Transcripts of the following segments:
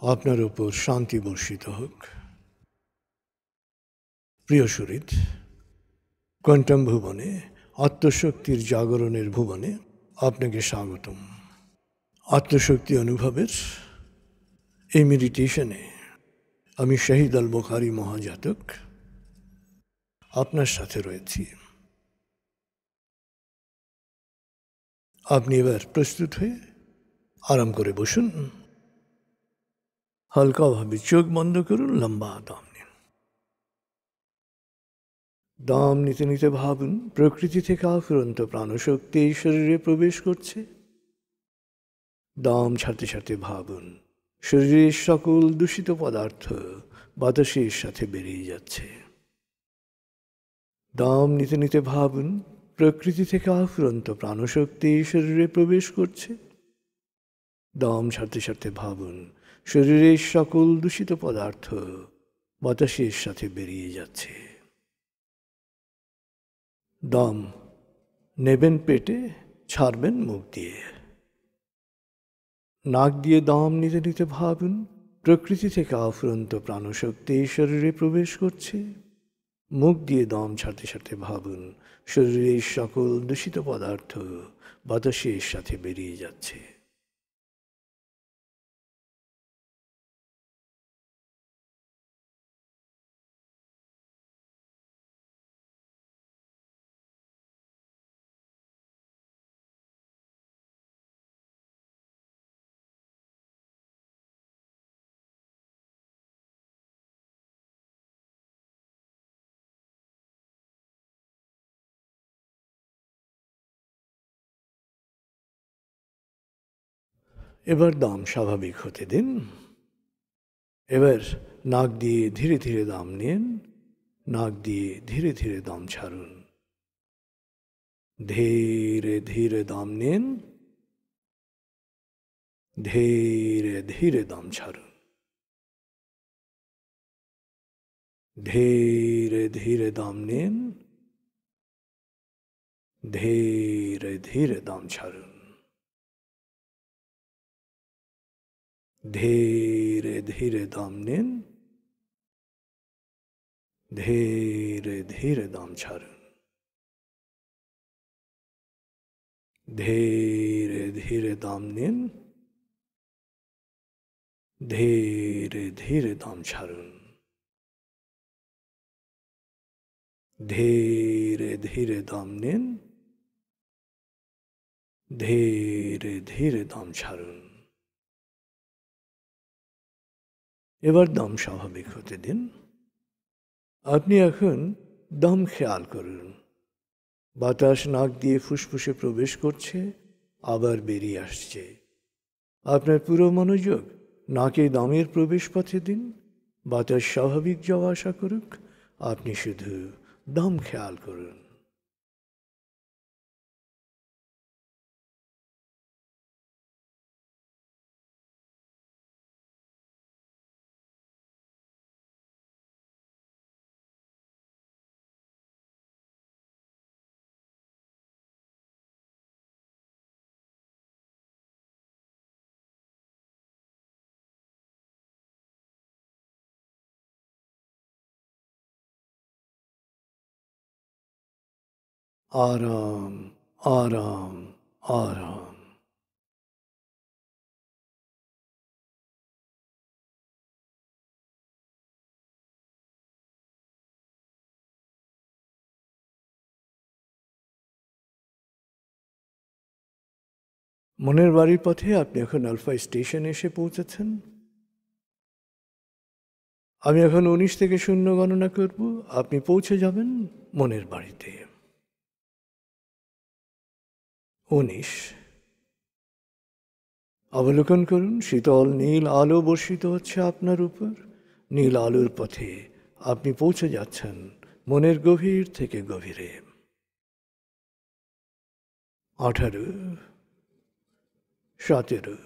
আপনার উপর শান্তি বর্ষিত হোক। প্রিয় সুহৃদ, কোয়ান্টাম ভুবনে, আত্মশক্তির জাগরণের ভুবনে আপনাকে স্বাগতম। আত্মশক্তি অনুভবের এই মেডিটেশনে আমি শাহিদ আল বুখারী মহাজাতক আপনার সাথে রয়েছি। আপনি এবার প্রস্তুত হয়ে আরাম করে বসুন। হালকাভাবে চোখ বন্ধ করুন, লম্বা দম নিন। দম নিতে নিতে ভাবুন, প্রকৃতি থেকে আফুরন্ত প্রাণশক্তি এই শরীরে প্রবেশ করছে। দম ছাড়তে ছাড়তে ভাবুন, শরীরের সকল দূষিত পদার্থ বাতাসের সাথে বেরিয়ে যাচ্ছে। দম নিতে নিতে ভাবুন, প্রকৃতি থেকে আফুরন্ত প্রাণশক্তি এই শরীরে প্রবেশ করছে। দম ছাড়তে ছাড়তে ভাবুন, শরীরের সকল দূষিত পদার্থ বাতাসের সাথে বেরিয়ে যাচ্ছে। দম নেবেন পেটে, ছাড়বেন মুখ দিয়ে। নাক দিয়ে দম নিতে নিতে ভাবুন, প্রকৃতি থেকে আফুরন্ত প্রাণশক্তি এই শরীরে প্রবেশ করছে। মুখ দিয়ে দম ছাড়তে ছাড়তে ভাবুন, শরীরের সকল দূষিত পদার্থ বাতাসের সাথে বেরিয়ে যাচ্ছে। এবার দম স্বাভাবিক হতে দিন। এবার নাক দিয়ে ধীরে ধীরে দম নিন, নাক দিয়ে ধীরে ধীরে দম ছাড়ুন। ধীরে ধীরে দম নিন, ধীরে ধীরে দম ছাড়ুন। ধীরে ধীরে দম নিন, ধীরে ধীরে দম ছাড়ুন। ধীরে ধীরে দম নিন, ধীরে ধীরে দম ছাড়ুন। ধীরে ধীরে দম নিন, ধীরে ধীরে দম ছাড়ুন। ধীরে ধীরে দম নিন, ধীরে ধীরে দম ছাড়ুন। এবার দম স্বাভাবিক হতে দিন। আপনি এখন দম খেয়াল করুন। বাতাস নাক দিয়ে ফুসফুসে প্রবেশ করছে, আবার বেরিয়ে আসছে। আপনার পুরো মনোযোগ নাকে দমের প্রবেশ পথে দিন। বাতাস স্বাভাবিক যাওয়া আসা করুক, আপনি শুধু দম খেয়াল করুন। আরাম, আরাম, আরাম। মনের বাড়ির পথে আপনি এখন আলফা স্টেশনে এসে পৌঁছেছেন। আমি এখন 19 থেকে 0 গণনা করব, আপনি পৌঁছে যাবেন মনের বাড়িতে। 19। অবলোকন করুন, শীতল নীল আলো বর্ষিত হচ্ছে আপনার উপর। নীল আলোর পথে আপনি পৌঁছে যাচ্ছেন মনের গভীর থেকে গভীরে। 18, 17,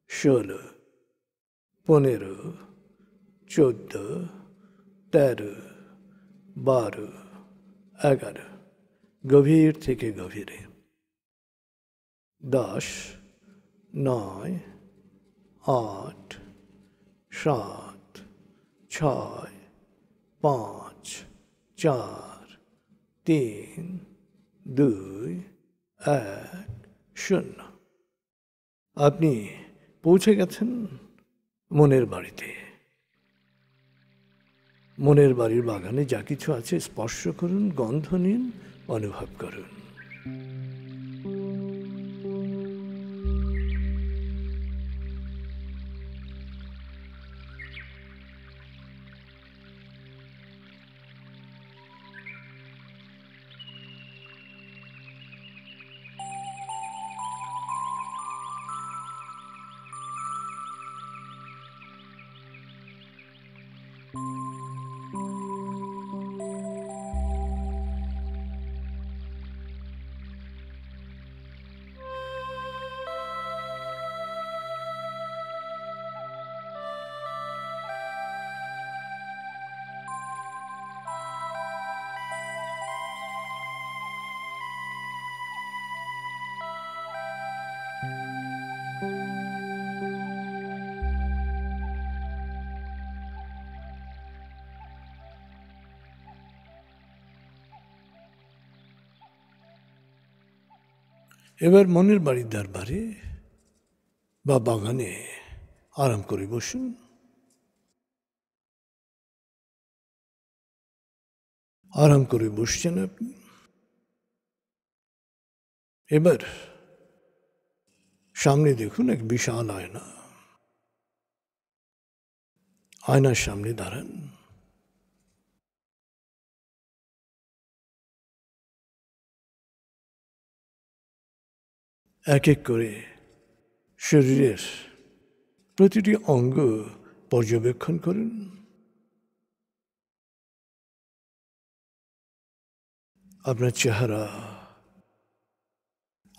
16, 15, 14, 13, 12, 11, গভীর থেকে গভীরে। 10, 9, 8, 7, 6, 5, 4, 3, 2, 1, 0। আপনি পৌঁছে গেছেন মনের বাড়িতে। মনের বাড়ির বাগানে যা কিছু আছে স্পর্শ করুন, গন্ধ নিন, অনুভব করুন। এবার মনের বাড়ির দরবারে বা বাগানে আরাম করে বসুন। আরাম করে বসছেন আপনি। এবার সামনে দেখুন এক বিশাল আয়না। আয়নার সামনে দাঁড়ান। এক এক করে শরীরের প্রতিটি অঙ্গ পর্যবেক্ষণ করুন। আপনার চেহারা,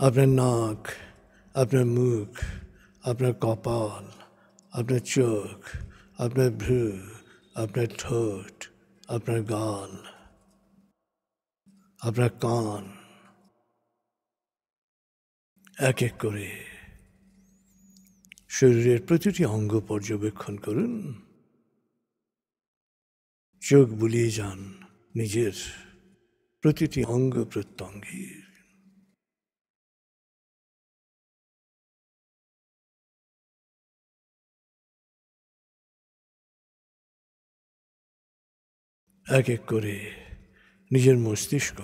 আপনার নাক, আপনার মুখ, আপনার কপাল, আপনার চোখ, আপনার ভ্রু, আপনার ঠোঁট, আপনার গাল, আপনার কান। এক এক করে শরীরের প্রতিটি অঙ্গ পর্যবেক্ষণ করুন। চোখ বুলিয়ে যান নিজের প্রতিটি অঙ্গ প্রত্যঙ্গে। এক এক করে নিজের মস্তিষ্ক,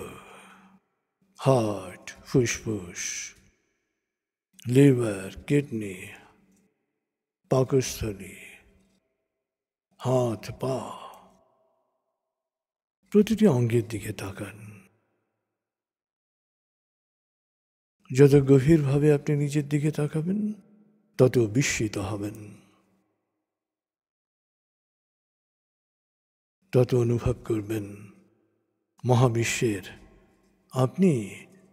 হার্ট, ফুসফুস, লিভার, কিডনি, পাকস্থলী, হাত, পা, প্রতিটি অঙ্গের দিকে তাকান। যত গভীরভাবে আপনি নিজের দিকে তাকাবেন তত বিস্মিত হবেন, তত অনুভব করবেন মহাবিশ্বের আপনি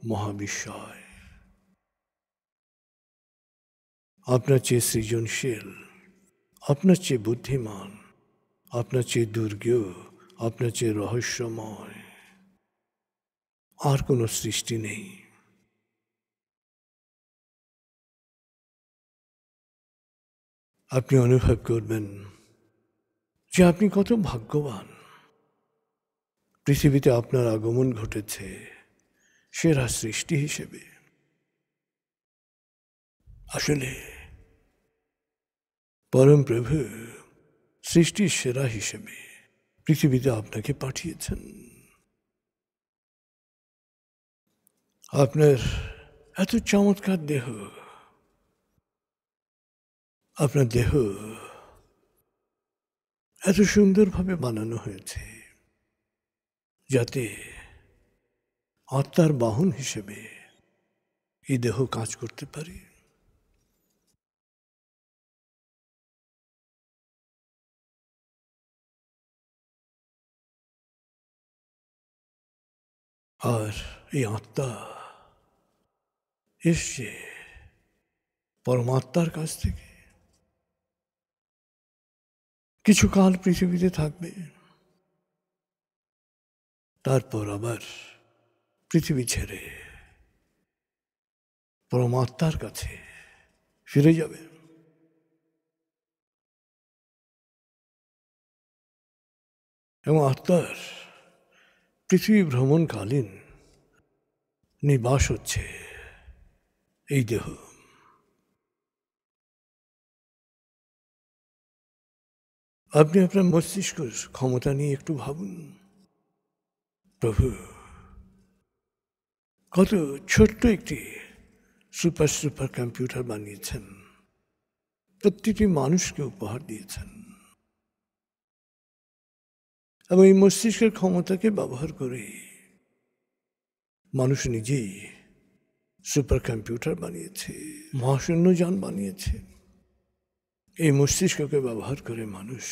মহাবিস্ময়। আপনার চেয়ে সৃজনশীল, আপনার চেয়ে বুদ্ধিমান, আপনার চেয়ে দুর্জ্ঞ, আপনার চেয়ে রহস্যময় আর কোনো সৃষ্টি নেই। আপনি অনুভব করবেন যে আপনি কত ভাগ্যবান। পৃথিবীতে আপনার আগমন ঘটেছে সেরা সৃষ্টি হিসেবে। আসলে পরম প্রভু সৃষ্টির সেরা হিসেবে পৃথিবীতে আপনাকে পাঠিয়েছেন। আপনার এত চমৎকার দেহ, আপনার দেহ এত সুন্দরভাবে বানানো হয়েছে যাতে আত্মার বাহন হিসেবে এই দেহ কাজ করতে পারে। আর এই আত্মা এসছে পরমাত্মার কাছ থেকে। কিছু কাল পৃথিবীতে থাকবে, তারপর আবার পৃথিবী ছেড়ে পরমাত্মার কাছে ফিরে যাবে। এবং আত্মার পৃথিবী ভ্রমণকালীন নিবাস হচ্ছে এই দেহ। আপনি আপনার মস্তিষ্কের ক্ষমতা নিয়ে একটু ভাবুন। প্রভু কত ছোট্ট একটি সুপার কম্পিউটার বানিয়েছেন, প্রতিটি মানুষকে উপহার দিয়েছেন, এবং এই মস্তিষ্কের ক্ষমতাকে ব্যবহার করে মানুষ নিজেই সুপার কম্পিউটার বানিয়েছে, মহাশূন্যযান বানিয়েছে। এই মস্তিষ্ককে ব্যবহার করে মানুষ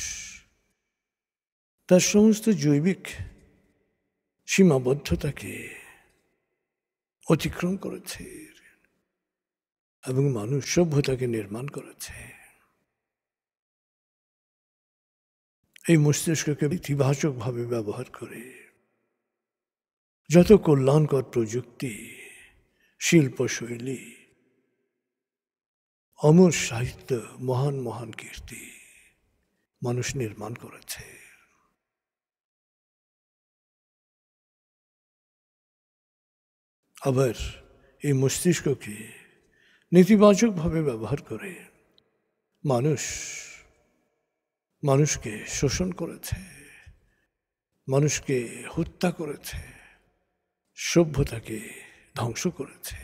তার সমস্ত জৈবিক সীমাবদ্ধতাকে অতিক্রম করেছে এবং মানুষ সভ্যতাকে নির্মাণ করেছে। এই মস্তিষ্ককে ইতিবাচকভাবে ব্যবহার করে যত কল্যাণকর প্রযুক্তি, শিল্পশৈলী, অমর সাহিত্য, মহান মহান কীর্তি মানুষ নির্মাণ করেছে। আবার এই মস্তিষ্ককে নেতিবাচকভাবে ব্যবহার করে মানুষকে শোষণ করেছে, মানুষকে হত্যা করেছে, সভ্যতাকে ধ্বংস করেছে।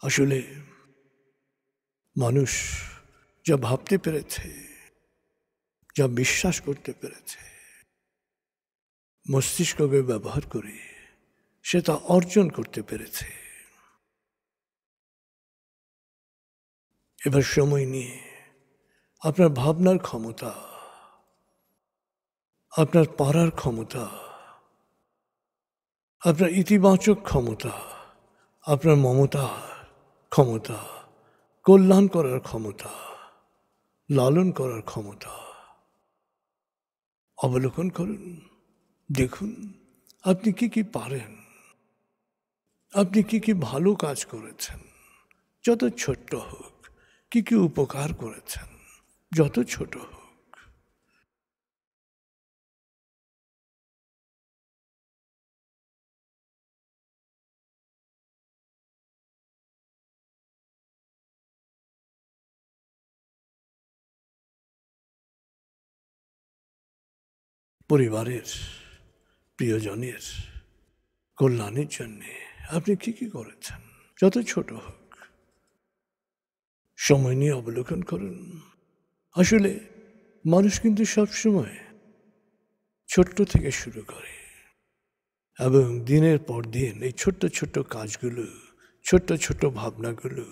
আসলে মানুষ যা ভাবতে পেরেছে, যা বিশ্বাস করতে পেরেছে, মস্তিষ্ককে ব্যবহার করে সে তা অর্জন করতে পেরেছে। এবার সময় নিয়ে আপনার ভাবনার ক্ষমতা, আপনার পারার ক্ষমতা, আপনার ইতিবাচক ক্ষমতা, আপনার মমতার ক্ষমতা, কল্যাণ করার ক্ষমতা, লালন করার ক্ষমতা অবলোকন করুন। দেখুন আপনি কি কি পারেন, আপনি কি কি ভালো কাজ করেছেন, যত ছোট্ট হোক, কি কি উপকার করেছেন, যত ছোট হোক। পরিবারের প্রিয়জনের কল্যাণের জন্যে আপনি কি কি করেছেন, যত ছোট হোক। সময় নিয়ে অবলোকন করুন। আসলে মানুষ কিন্তু সবসময় ছোট্ট থেকে শুরু করে এবং দিনের পর দিন এই ছোট্ট ছোট্ট কাজগুলো, ছোট্ট ছোট্ট ভাবনাগুলো,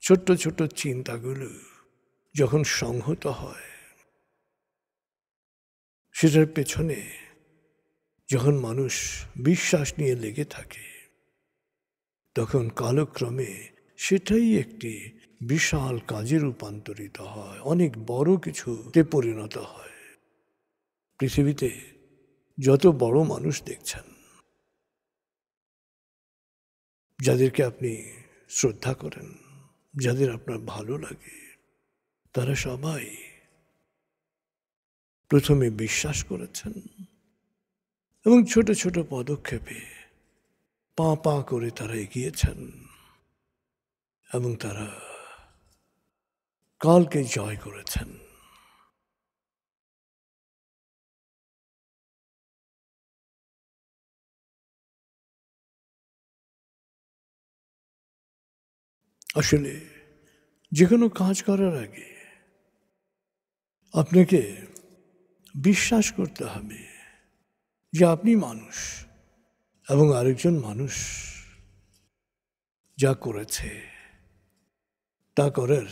ছোট্ট ছোট্ট চিন্তাগুলো যখন সংহত হয়, সেটার পেছনে যখন মানুষ বিশ্বাস নিয়ে লেগে থাকে, তখন কালক্রমে সেটাই একটি বিশাল কাজে রূপান্তরিত হয়, অনেক বড় কিছুতে পরিণত হয়। পৃথিবীতে যত বড় মানুষ দেখছেন, যাদেরকে আপনি শ্রদ্ধা করেন, যাদের আপনার ভালো লাগে, তারা সবাই প্রথমে বিশ্বাস করেছেন এবং ছোট ছোট পদক্ষেপে পা পা করে তারা এগিয়েছেন এবং তারা কালকে জয় করেছেন। আসলে যে কোনো কাজ করার আগে আপনাকে বিশ্বাস করতে হবে যে আপনি মানুষ এবং আরেকজন মানুষ যা করেছে তা করার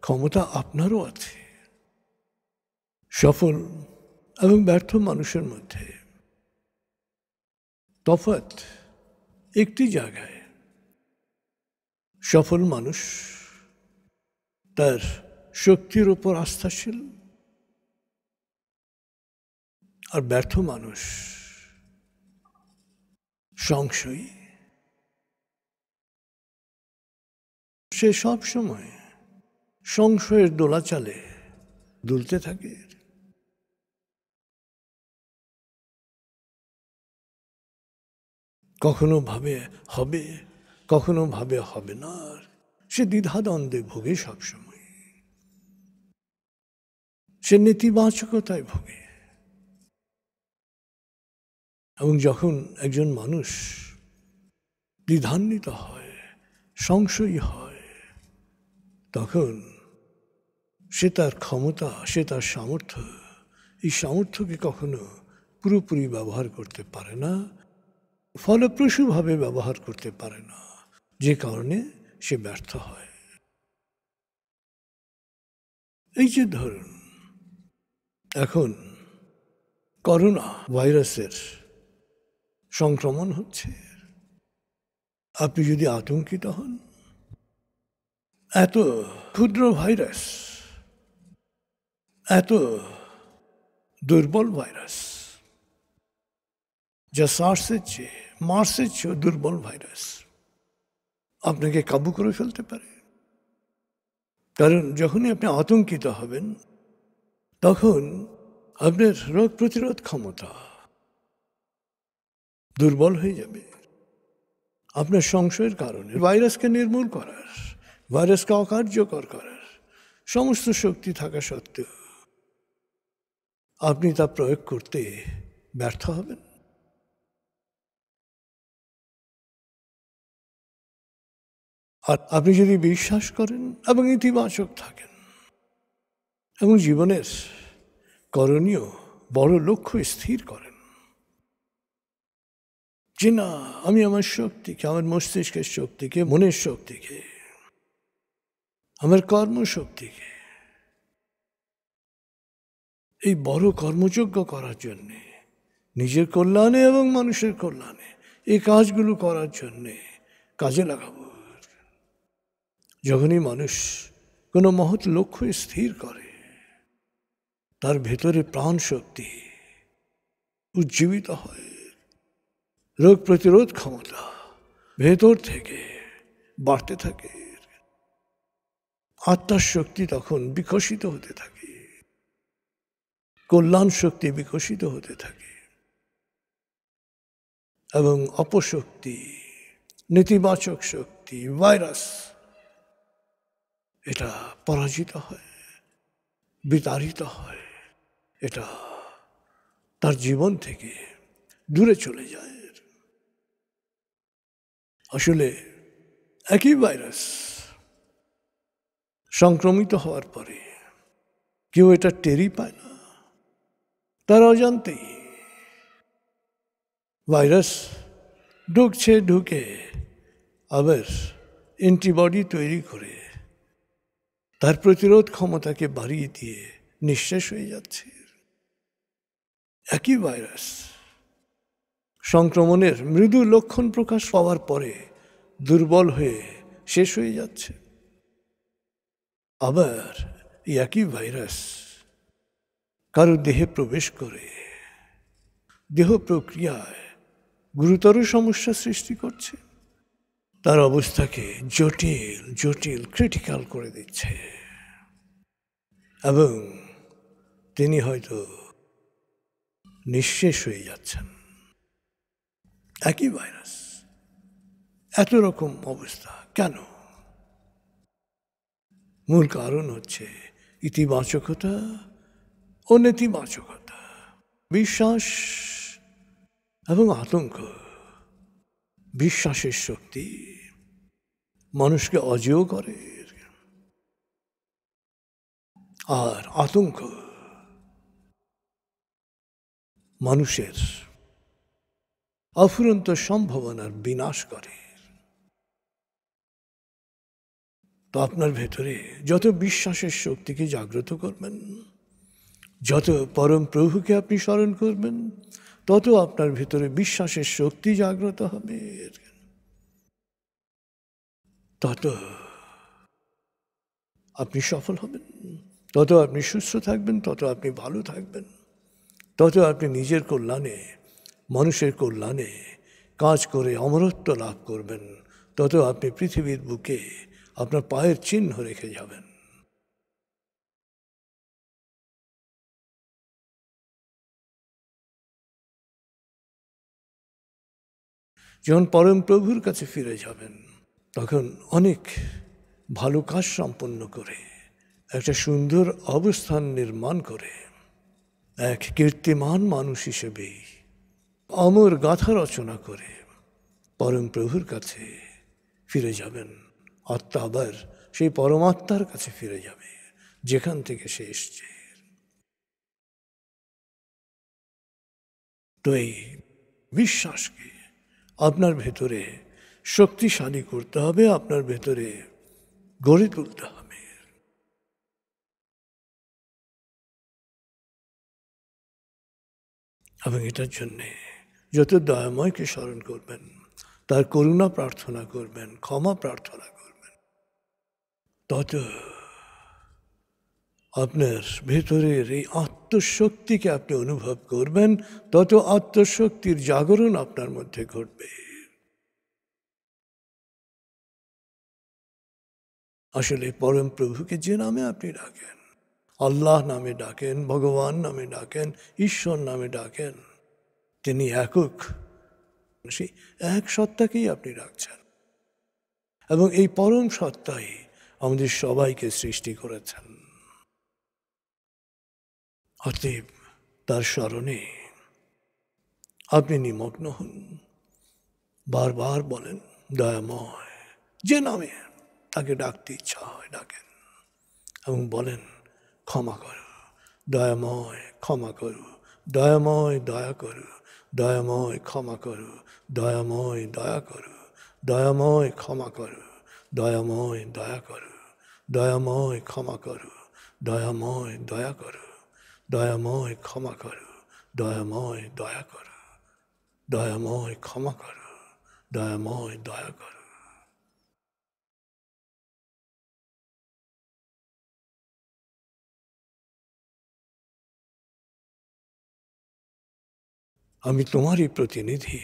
ক্ষমতা আপনারও আছে। সফল এবং ব্যর্থ মানুষের মধ্যে তফাৎ একটি জায়গায়। সফল মানুষ তার শক্তির উপর আস্থাশীল, আর ব্যর্থ মানুষ সংশয়ী। সে সব সময় সংশয়ের দোলাচালে দুলতে থাকে। কখনো ভাবে হবে, কখনো ভাবে হবে না, সে দ্বিধাদ্বন্দ্বে ভোগে সবসময়, সে নেতিবাচকতায় ভোগে। এবং যখন একজন মানুষ দ্বিধান্বিত হয়, সংশয়ী হয়, তখন সে তার ক্ষমতা, সে তার সামর্থ্য, এই সামর্থ্যকে কখনো পুরোপুরি ব্যবহার করতে পারে না, ফলপ্রসূভাবে ব্যবহার করতে পারে না, যে কারণে সে ব্যর্থ হয়। এই যে ধরুন এখন করোনা ভাইরাসের সংক্রমণ হচ্ছে, আপনি যদি আতঙ্কিত হন, এত ক্ষুদ্র ভাইরাস, এত দুর্বল ভাইরাস, যা সার্সের চেয়ে, মার্সের চেয়ে দুর্বল ভাইরাস, আপনাকে কাবু করে ফেলতে পারে। কারণ যখনই আপনি আতঙ্কিত হবেন, তখন আপনার রোগ প্রতিরোধ ক্ষমতা দুর্বল হয়ে যাবে। আপনার সংশয়ের কারণে ভাইরাসকে নির্মূল করার, ভাইরাসকে অকার্যকর করার সমস্ত শক্তি থাকা সত্ত্বেও আপনি তা প্রয়োগ করতে ব্যর্থ হবেন। আর আপনি যদি বিশ্বাস করেন এবং ইতিবাচক থাকেন এবং জীবনের করণীয় বড় লক্ষ্য স্থির করেন, যে না, আমি আমার শক্তিকে, আমার মস্তিষ্কের শক্তিকে, মনের শক্তিকে, আমার কর্মশক্তিকে এই বড় কর্মযোগ্য করার জন্যে, নিজের কল্যাণে এবং মানুষের কল্যাণে এই কাজগুলো করার জন্যে কাজে লাগাবো। যখনই মানুষ কোনো মহৎ লক্ষ্য স্থির করে, তার ভেতরে প্রাণ শক্তি উজ্জীবিত হয়, রোগ প্রতিরোধ ক্ষমতা ভেতর থেকে বাড়তে থাকে, আত্মার শক্তি তখন বিকশিত হতে থাকে, কল্যাণ শক্তি বিকশিত হতে থাকে এবং অপশক্তি, নেতিবাচক শক্তি, ভাইরাস, এটা পরাজিত হয়, বিতাড়িত হয়, এটা তার জীবন থেকে দূরে চলে যায়। আসলে একই ভাইরাস সংক্রমিত হওয়ার পরে কেউ এটা টেরই পায় না, তার অজান্তেই ভাইরাস ঢুকে আবার অ্যান্টিবডি তৈরি করে তার প্রতিরোধ ক্ষমতাকে বাড়িয়ে দিয়ে নিঃশেষ হয়ে যাচ্ছে। একই ভাইরাস সংক্রমণের মৃদু লক্ষণ প্রকাশ পাওয়ার পরে দুর্বল হয়ে শেষ হয়ে যাচ্ছে। আবার একই ভাইরাস কারো দেহে প্রবেশ করে দেহ প্রক্রিয়ায় গুরুতর সমস্যা সৃষ্টি করছে, তার অবস্থাকে জটিল ক্রিটিক্যাল করে দিচ্ছে এবং তিনি হয়তো নিঃশেষ হয়ে যাচ্ছেন। একই ভাইরাস, এত রকম অবস্থা কেন? মূল কারণ হচ্ছে ইতিবাচকতা ও নেতিবাচকতা, বিশ্বাস এবং আতঙ্ক। বিশ্বাসের শক্তি মানুষকে অজেয় করে, আর আতঙ্ক মানুষের অফুরন্ত সম্ভাবনার বিনাশ করে। তো আপনার ভেতরে যত বিশ্বাসের শক্তিকে জাগ্রত করবেন, যত পরম প্রভুকে আপনি স্মরণ করবেন, তত আপনার ভেতরে বিশ্বাসের শক্তি জাগ্রত হবে, তত আপনি সফল হবেন, তত আপনি সুস্থ থাকবেন, তত আপনি ভালো থাকবেন, তত আপনি নিজের কল্যাণে, মানুষের কল্যাণে কাজ করে অমরত্ব লাভ করবেন, তত আপনি পৃথিবীর বুকে আপনার পায়ের চিহ্ন রেখে যাবেন। যখন পরম প্রভুর কাছে ফিরে যাবেন, তখন অনেক ভালো কাজ সম্পন্ন করে, একটা সুন্দর অবস্থান নির্মাণ করে, এক কীর্তিমান মানুষ হিসেবে অমর গাথা রচনা করে পরম প্রভুর কাছে ফিরে যাবেন। আত্মা আবার সেই পরমাত্মার কাছে ফিরে যাবে, যেখান থেকে সে এসছে। তো এই বিশ্বাসকে আপনার ভেতরে শক্তিশালী করতে হবে, আপনার ভেতরে গড়ে তুলতে হবে। এবং এটার জন্যে যত দয়াময়কে স্মরণ করবেন, তার করুণা প্রার্থনা করবেন, ক্ষমা প্রার্থনা করবেন, তত আপনার ভেতরের এই আত্মশক্তিকে আপনি অনুভব করবেন, তত আত্মশক্তির জাগরণ আপনার মধ্যে ঘটবে। আসলে পরম প্রভুকে যে নামে আপনি ডাকেন, আল্লাহ নামে ডাকেন, ভগবান নামে ডাকেন, ঈশ্বর নামে ডাকেন, তিনি একক, সেই এক সত্তাকেই আপনি ডাকছেন। এবং এই পরম সত্তাই আমাদের সবাইকে সৃষ্টি করেছেন। অতএব তার স্মরণে আপনি নিমগ্ন হন, বারবার বলেন দয়াময়, যে নামে তাকে ডাকতে ইচ্ছা হয় ডাকেন, এবং বলেন ক্ষমা করো দয়াময়, ক্ষমা করো দয়াময়, দয়া করো দয়াময়, ক্ষমা করো দয়াময়, দয়া করো দয়াময়, ক্ষমা করো দয়াময়, দয়া করো দয়াময়, ক্ষমা করো দয়াময়, দয়া করো দয়াময়, ক্ষমা করো দয়াময়, দয়া করো দয়াময়, ক্ষমা করো দয়াময়, দয়া করো। আমি তোমারই প্রতিনিধি,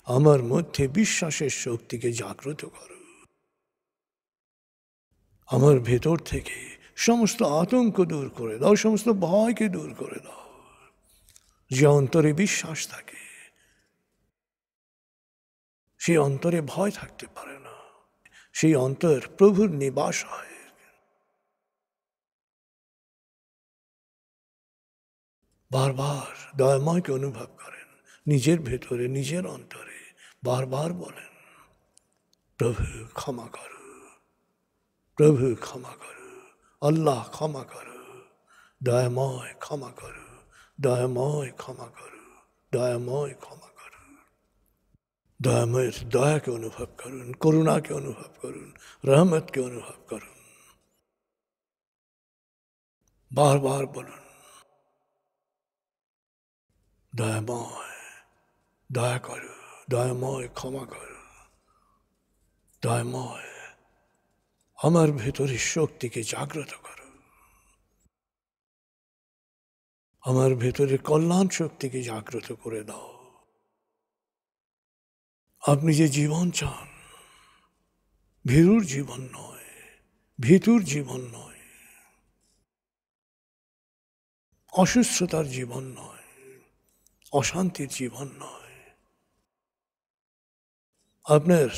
আমার মধ্যে বিশ্বাসের শক্তিকে জাগ্রত করো। আমার ভেতর থেকে সমস্ত আতঙ্ক দূর করে দাও, সমস্ত ভয়কে দূর করে দাও। যে অন্তরে বিশ্বাস থাকে, সেই অন্তরে ভয় থাকতে পারে না, সেই অন্তর প্রভুর নিবাস হয়। বারবার দয়াময়কে অনুভব করেন নিজের ভেতরে, নিজের অন্তরে, বারবার বলেন প্রভু ক্ষমা করো, প্রভু ক্ষমা করো, আল্লাহ ক্ষমা করো, দয়াময় ক্ষমা করো, দয়াময় ক্ষমা করো, দয়াময় ক্ষমা করো। দয়াময়ের দয়াকে অনুভব করুন, করুণাকে অনুভব করুন, রহমতকে অনুভব করুন। বারবার বলুন দয়াময়, দয়া করো, দয়াময় ক্ষমা করো, দয়াময় আমার ভেতরের শক্তিকে জাগ্রত করো, আমার ভেতরের কল্যাণ শক্তিকে জাগ্রত করে দাও। আপনি যে জীবন চান, ভীরুর জীবন নয়, ভীতুর জীবন নয়, অসুস্থতার জীবন নয়, অশান্তির জীবন নয়। আপনার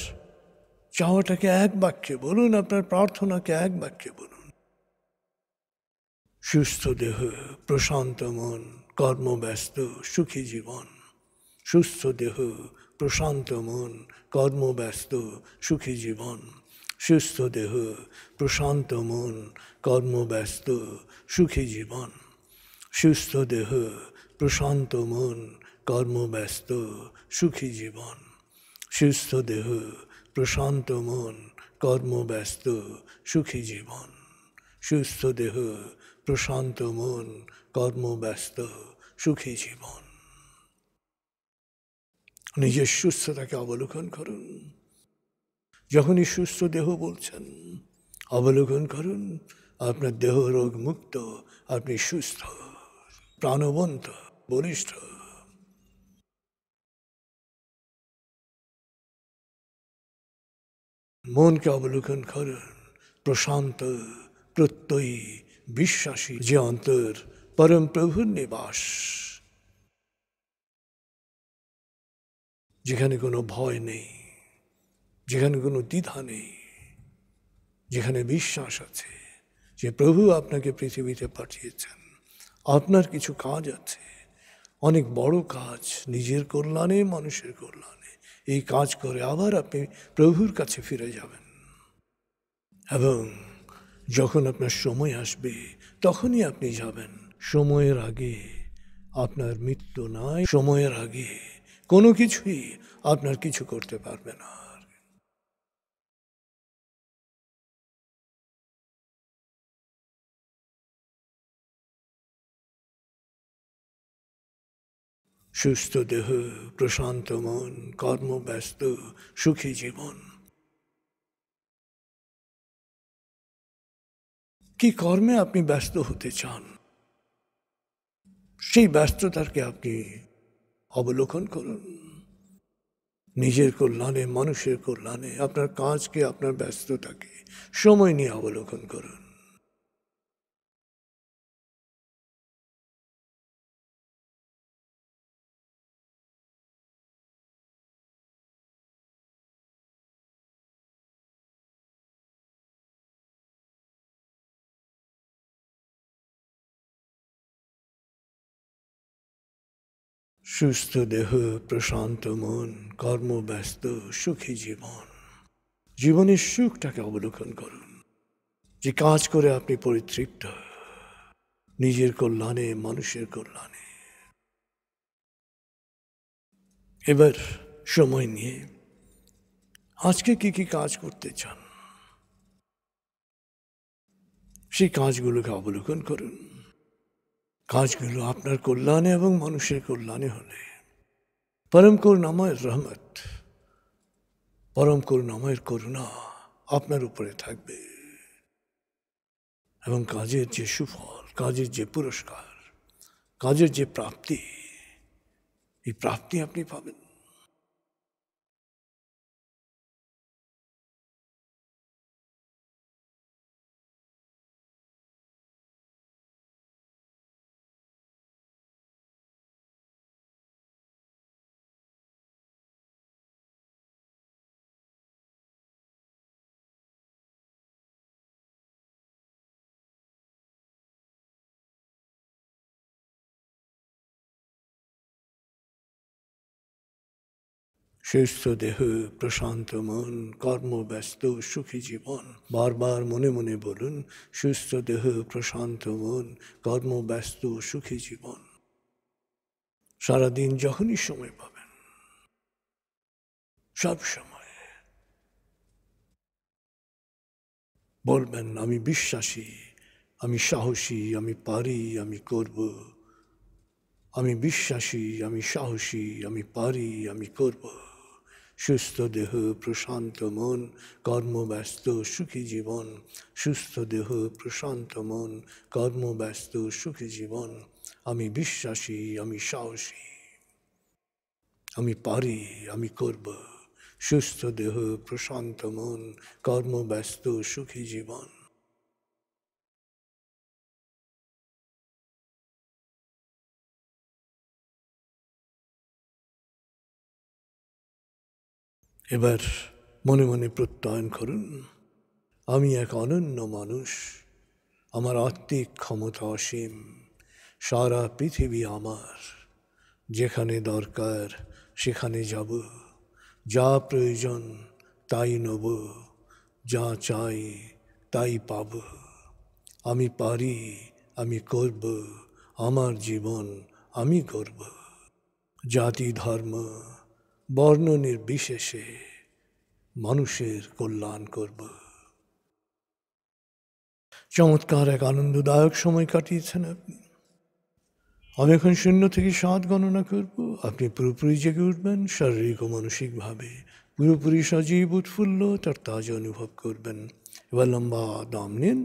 চাওয়াটাকে এক বাক্যে বলুন, আপনার প্রার্থনাকে এক বাক্যে বলুন। সুস্থ দেহ, প্রশান্ত মন, কর্মব্যস্ত সুখী জীবন। সুস্থ দেহ, প্রশান্ত মন, কর্মব্যস্ত সুখী জীবন। সুস্থ দেহ, প্রশান্ত মন, কর্মব্যস্ত সুখী জীবন। সুস্থ দেহ, প্রশান্ত মন, কর্মব্যস্ত সুখী জীবন। সুস্থ দেহ, প্রশান্ত মন, কর্মব্যস্ত সুখী জীবন। সুস্থ দেহ, প্রশান্ত মন, কর্মব্যস্ত সুখী জীবন। নিজের সুস্থতাকে অবলোকন করুন। যখনই সুস্থ দেহ বলছেন, অবলোকন করুন আপনার দেহ রোগ মুক্ত, আপনি সুস্থ, প্রাণবন্ত, বলিষ্ঠ। মনকে অবলোকন করুন, প্রশান্ত, প্রত্যয়ী, বিশ্বাসী, যে অন্তর পরম প্রভুর নিবাস। যেখানে কোনো ভয় নেই, যেখানে কোনো দ্বিধা নেই, যেখানে বিশ্বাস আছে যে প্রভু আপনাকে পৃথিবীতে পাঠিয়েছেন, আপনার কিছু কাজ আছে, অনেক বড় কাজ, নিজের কল্যাণে, মানুষের কল্যাণে। এই কাজ করে আবার আপনি প্রভুর কাছে ফিরে যাবেন, এবং যখন আপনার সময় আসবে তখনই আপনি যাবেন। সময়ের আগে আপনার মৃত্যু নাই, সময়ের আগে কোনো কিছুই আপনার কিছু করতে পারবে না। সুস্থ দেহ, প্রশান্ত মন, কর্মব্যস্ত, সুখী জীবন। কি কর্মে আপনি ব্যস্ত হতে চান, সেই ব্যস্ততাকে আপনি অবলোকন করুন। নিজের কল্যাণে, মানুষের কল্যাণে আপনার কাজকে, আপনার ব্যস্ততাকে সময় নিয়ে অবলোকন করুন। সুস্থ দেহ, প্রশান্ত মন, কর্মব্যস্ত, সুখী জীবন। জীবনের সুখটাকে অবলোকন করুন, যে কাজ করে আপনি পরিতৃপ্ত, নিজের কল্যাণে, মানুষের কল্যাণে। এবার সময় নিয়ে আজকে কি কি কাজ করতে চান, সেই কাজগুলোকে অবলোকন করুন। কাজগুলো আপনার কল্যাণে এবং মানুষের কল্যাণে হলে পরম করুণাময় রহমত, পরম করুণাময়ের করুণা আপনার উপরে থাকবে, এবং কাজের যে সুফল, কাজের যে পুরস্কার, কাজের যে প্রাপ্তি, এই প্রাপ্তি আপনি পাবেন। সুস্থ দেহ, প্রশান্ত মন, কর্মব্যস্ত, সুখী জীবন। বারবার মনে মনে বলুন, সুস্থ দেহ, প্রশান্ত মন, কর্মব্যস্ত, সুখী জীবন। সারাদিন যখনই সময় পাবেন, সব সময় বলবেন, আমি বিশ্বাসী, আমি সাহসী, আমি পারি, আমি করব। আমি বিশ্বাসী, আমি সাহসী, আমি পারি, আমি করব। সুস্থ দেহ, প্রশান্ত মন, কর্মব্যস্ত, সুখী জীবন। সুস্থ দেহ, প্রশান্ত মন, কর্মব্যস্ত, সুখী জীবন। আমি বিশ্বাসী, আমি সাহসী, আমি পারি, আমি করব। সুস্থ দেহ, প্রশান্ত মন, কর্মব্যস্ত, সুখী জীবন। এবার মনে মনে প্রত্যয়ন করুন, আমি এক অনন্য মানুষ, আমার আত্মিক ক্ষমতা অসীম, সারা পৃথিবী আমার, যেখানে দরকার সেখানে যাব, যা প্রয়োজন তাই নেব, যা চাই তাই পাব। আমি পারি, আমি করব, আমার জীবন আমি করব। জাতি, ধর্ম, বর্ণ নির্বিশেষে মানুষের কল্যাণ করব। চমৎকার এক আনন্দদায়ক সময় কাটিয়েছেন আপনি। আমি এখন 0 থেকে 7 গণনা করব, আপনি পুরোপুরি জেগে উঠবেন, শারীরিক ও মানসিকভাবে পুরোপুরি সজীব, উৎফুল্ল, তার তাজা অনুভব করবেন। এবার লম্বা দম নিন,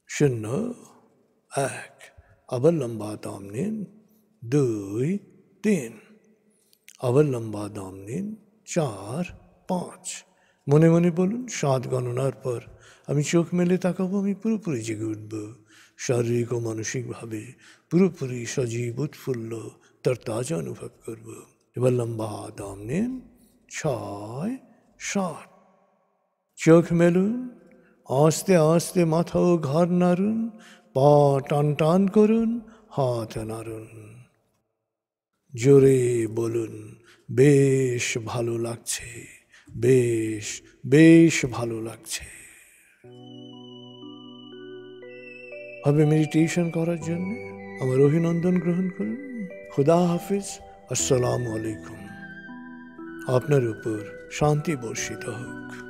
0, 1, আবার লম্বা দম নিন, 2, 3, আবার লম্বা দম নিন, 4, 5। মনে মনে বলুন, 7 গণনার পর আমি চোখ মেলে তাকাবো, আমি পুরোপুরি জেগে উঠব, শারীরিক ও মানসিকভাবে পুরোপুরি সজীব, উৎফুল্ল, তার তাজা অনুভব করব। এবার লম্বা দম নিন, 6, 7। চোখ মেলুন, আস্তে আস্তে মাথা ও ঘাড় নাড়ুন, পা টান টান করুন, হাত নাড়ুন। জোরে বলুন, বেশ ভালো লাগছে, বেশ বেশ ভালো লাগছে। ভাবে মেডিটেশন করার জন্য আমার অভিনন্দন গ্রহণ করুন। খুদা হাফিজ, আসসালামু আলাইকুম। আপনার উপর শান্তি বর্ষিত হোক।